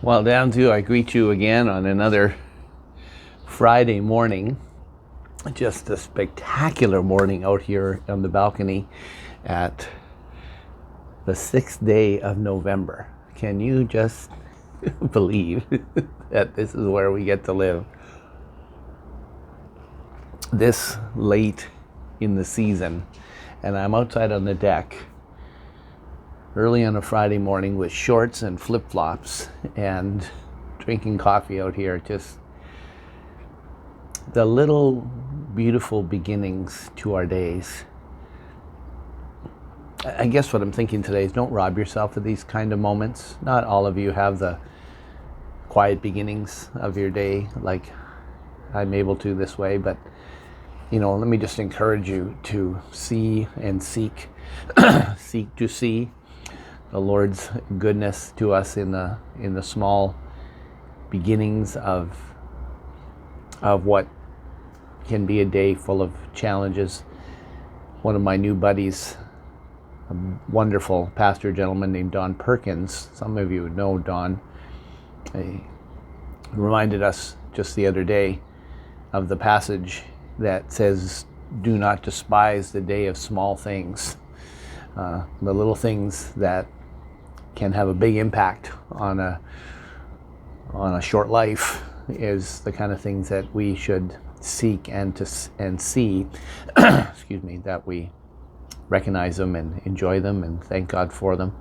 Well, down to I greet you again on another Friday morning. Just a spectacular morning out here on the balcony at the 6th day of November. Can you just believe that this is where we get to live? This late in the season, and I'm outside on the deck early on a Friday morning with shorts and flip-flops and drinking coffee out here. Just the little beautiful beginnings to our days. I guess what I'm thinking today is don't rob yourself of these kind of moments. Not all of you have the quiet beginnings of your day like I'm able to this way, but let me just encourage you to see and seek seek to see the Lord's goodness to us in the small beginnings of what can be a day full of challenges. One of my new buddies, a wonderful pastor gentleman named Don Perkins, some of you know Don, he reminded us just the other day of the passage that says, "Do not despise the day of small things." The little things that can have a big impact on a short life is the kind of things that we should seek and see excuse me, that we recognize them and enjoy them and thank God for them.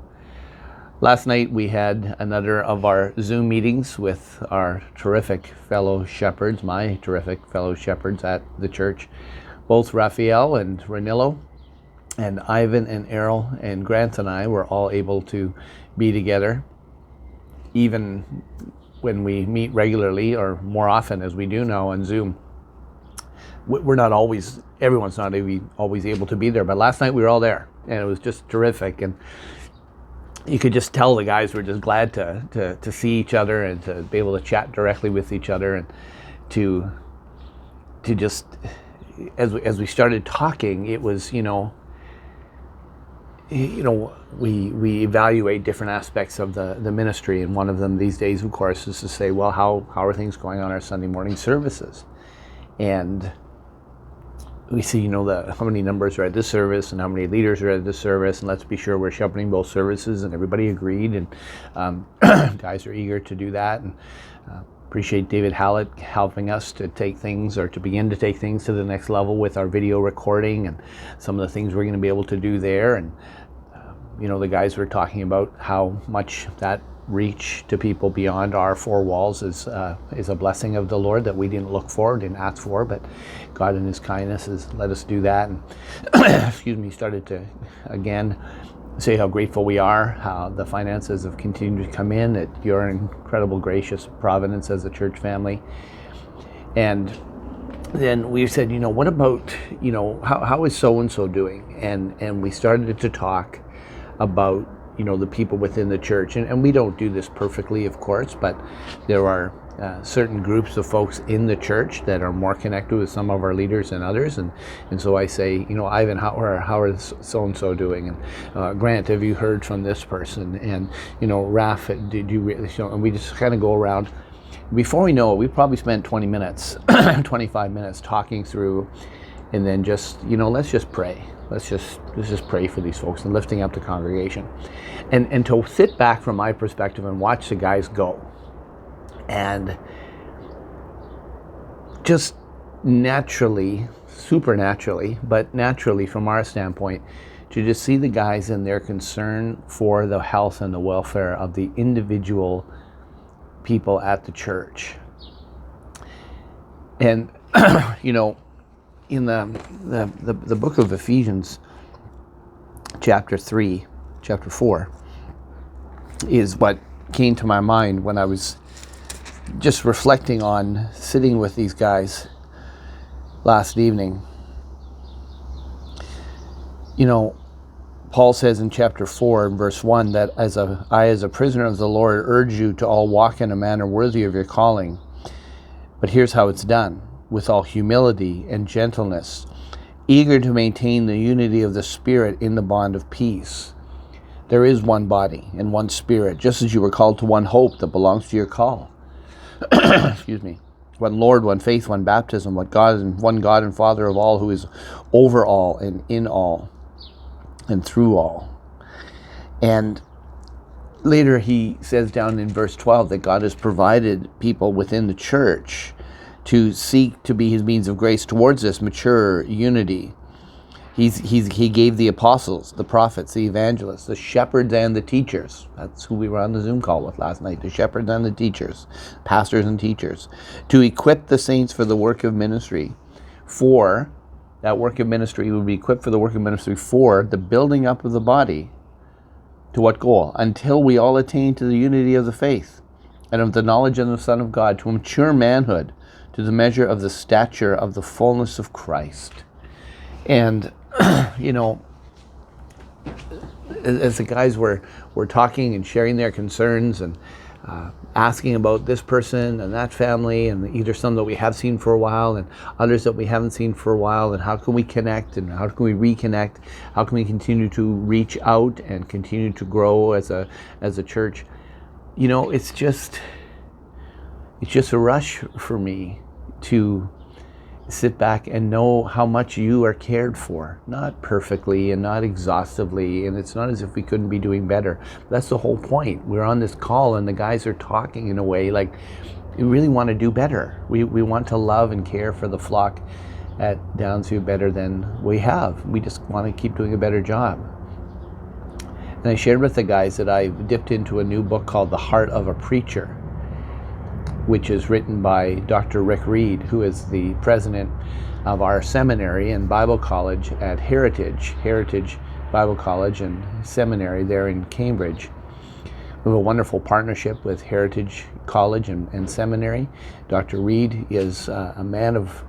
Last night we had another of our Zoom meetings with our terrific fellow shepherds, my terrific fellow shepherds at the church, both Raphael and Ranillo, and Ivan and Errol and Grant and I were all able to be together, even when we meet regularly or more often as we do now on Zoom. We're not always, everyone's not always able to be there, but last night we were all there and it was just terrific, and you could just tell the guys were just glad to see each other and to be able to chat directly with each other, and to just, as we started talking, it was, we evaluate different aspects of the ministry, and one of them these days, of course, is to say, well, how are things going on our Sunday morning services? And we see, how many numbers are at this service and how many leaders are at this service, and let's be sure we're shepherding both services, and everybody agreed, and guys are eager to do that, and appreciate David Hallett helping us to take things, or to begin to take things to the next level with our video recording and some of the things we're going to be able to do there. And the guys were talking about how much that reach to people beyond our four walls is a blessing of the Lord that we didn't look for, didn't ask for, but God in His kindness has let us do that. And started to again say how grateful we are, how the finances have continued to come in, at your incredible gracious providence as a church family. And then we said, what about, how is so-and-so doing? And we started to talk about, the people within the church. And we don't do this perfectly, of course, but there are certain groups of folks in the church that are more connected with some of our leaders than others. And so I say, Ivan, how are so-and-so doing? And Grant, have you heard from this person? And, Raph, did you really, and we just kind of go around. Before we know it, we probably spent 20 minutes, 25 minutes talking through, and then just, let's just pray. Let's just pray for these folks and lifting up the congregation. And to sit back from my perspective and watch the guys go. And just naturally, supernaturally, but naturally from our standpoint, to just see the guys and their concern for the health and the welfare of the individual people at the church. And, in the book of Ephesians, chapter 4, is what came to my mind when I was just reflecting on sitting with these guys last evening. Paul says in chapter 4, verse 1, that I, as a prisoner of the Lord, urge you to all walk in a manner worthy of your calling. But here's how it's done: with all humility and gentleness, eager to maintain the unity of the Spirit in the bond of peace. There is one body and one Spirit, just as you were called to one hope that belongs to your call. Excuse me. One Lord, one faith, one baptism, one God and Father of all, who is over all and in all and through all. And later he says down in verse 12 that God has provided people within the church to seek to be his means of grace towards this mature unity. He gave the apostles, the prophets, the evangelists, the shepherds and the teachers. That's who we were on the Zoom call with last night, the shepherds and the teachers, pastors and teachers, to equip the saints for the work of ministry. For that work of ministry would be equipped for the work of ministry for the building up of the body. To what goal? Until we all attain to the unity of the faith and of the knowledge of the Son of God, to mature manhood, to the measure of the stature of the fullness of Christ. And as the guys were talking and sharing their concerns and asking about this person and that family, and either some that we have seen for a while and others that we haven't seen for a while, and how can we connect and how can we reconnect, how can we continue to reach out and continue to grow as a church. It's just a rush for me to sit back and know how much you are cared for, not perfectly and not exhaustively, and it's not as if we couldn't be doing better. That's the whole point. We're on this call and the guys are talking in a way like we really want to do better. We want to love and care for the flock at Downsview better than we have. We just want to keep doing a better job. And I shared with the guys that I dipped into a new book called The Heart of a Preacher, which is written by Dr. Rick Reed, who is the president of our seminary and Bible college at Heritage Bible College and Seminary there in Cambridge. We have a wonderful partnership with Heritage College and Seminary. Dr. Reed is a man of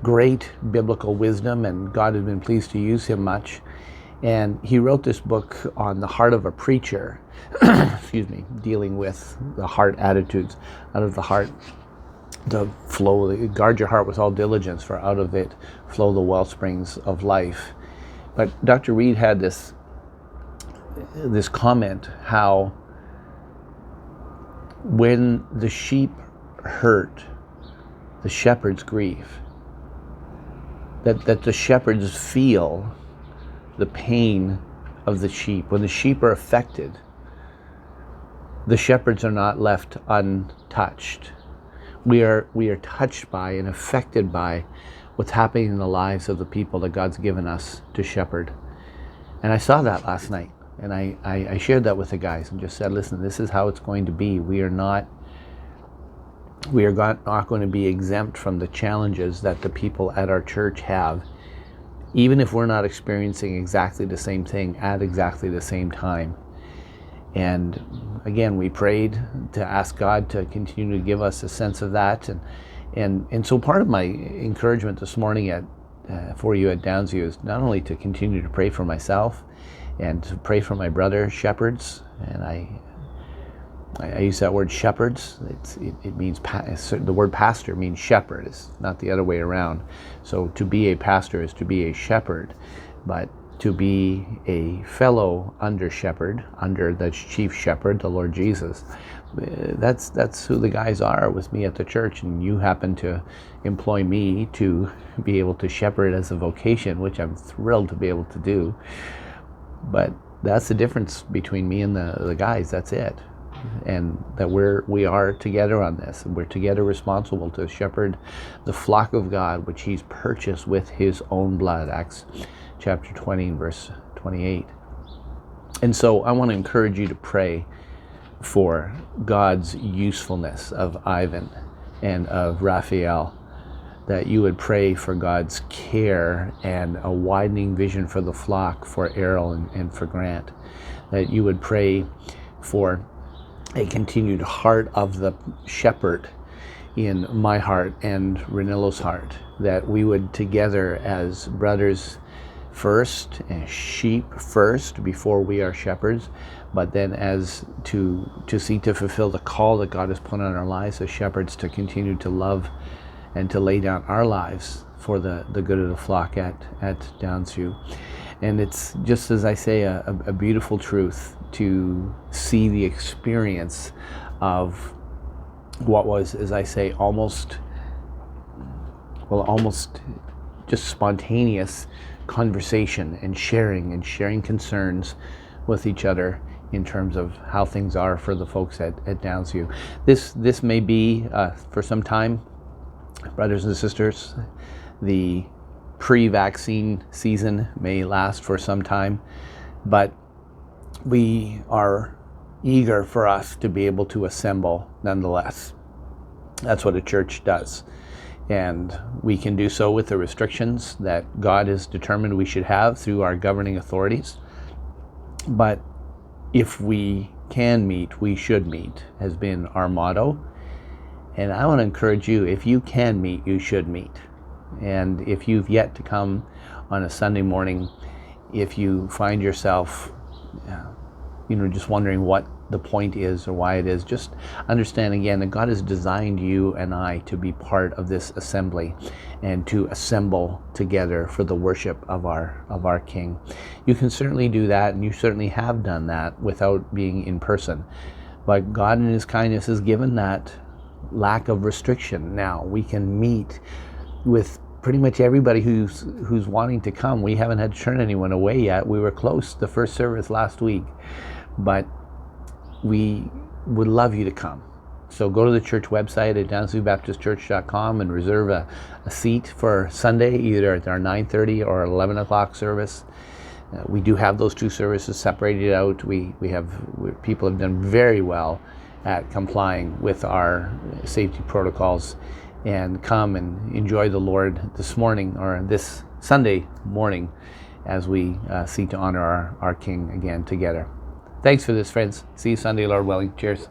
great biblical wisdom, and God has been pleased to use him much. And he wrote this book on the heart of a preacher, dealing with the heart attitudes. Out of the heart, the flow, guard your heart with all diligence, for out of it flow the well springs of life. But Dr. Reed had this comment, how when the sheep hurt, the shepherds grieve. That the shepherds feel the pain of the sheep. When the sheep are affected, the shepherds are not left untouched. We are touched by and affected by what's happening in the lives of the people that God's given us to shepherd. And I saw that last night, and I shared that with the guys and just said, listen, this is how it's going to be. We are not going to be exempt from the challenges that the people at our church have, even if we're not experiencing exactly the same thing at exactly the same time. And again, we prayed to ask God to continue to give us a sense of that. And so part of my encouragement this morning for you at Downsview is not only to continue to pray for myself and to pray for my brother shepherds, and I use that word shepherds. It means the word pastor means shepherd. It's not the other way around. So to be a pastor is to be a shepherd, but to be a fellow under shepherd, under the chief shepherd, the Lord Jesus, that's who the guys are with me at the church. And you happen to employ me to be able to shepherd as a vocation, which I'm thrilled to be able to do. But that's the difference between me and the guys. That's it. And that we are together on this, and we're together responsible to shepherd the flock of God, which he's purchased with his own blood. Acts chapter 20 verse 28. And so I want to encourage you to pray for God's usefulness of Ivan and of Raphael, that you would pray for God's care and a widening vision for the flock for Errol and for Grant, that you would pray for a continued heart of the shepherd in my heart and Renilo's heart, that we would together as brothers first and sheep first before we are shepherds, but then as to seek to fulfill the call that God has put on our lives as shepherds, to continue to love and to lay down our lives for the good of the flock at Downsview. And it's just, as I say, a beautiful truth to see the experience of what was, as I say, almost just spontaneous conversation and sharing concerns with each other in terms of how things are for the folks at Downsview. This may be for some time, brothers and sisters. The pre-vaccine season may last for some time, but we are eager for us to be able to assemble nonetheless. That's what a church does. And we can do so with the restrictions that God has determined we should have through our governing authorities. But if we can meet, we should meet, has been our motto. And I want to encourage you, if you can meet, you should meet. And if you've yet to come on a Sunday morning, if you find yourself just wondering what the point is or why it is, just understand again that God has designed you and I to be part of this assembly and to assemble together for the worship of our King. You can certainly do that, and you certainly have done that without being in person. But God in His kindness has given that lack of restriction. Now we can meet with pretty much everybody who's wanting to come. We haven't had to turn anyone away yet. We were close the first service last week, but we would love you to come. So go to the church website at downsviewbaptistchurch.com and reserve a seat for Sunday, either at our 9:30 or 11 o'clock service. We do have those two services separated out. People have done very well at complying with our safety protocols, and come and enjoy the Lord this morning, or this Sunday morning, as we seek to honor our King again together. Thanks for this, friends. See you Sunday, Lord willing. Cheers.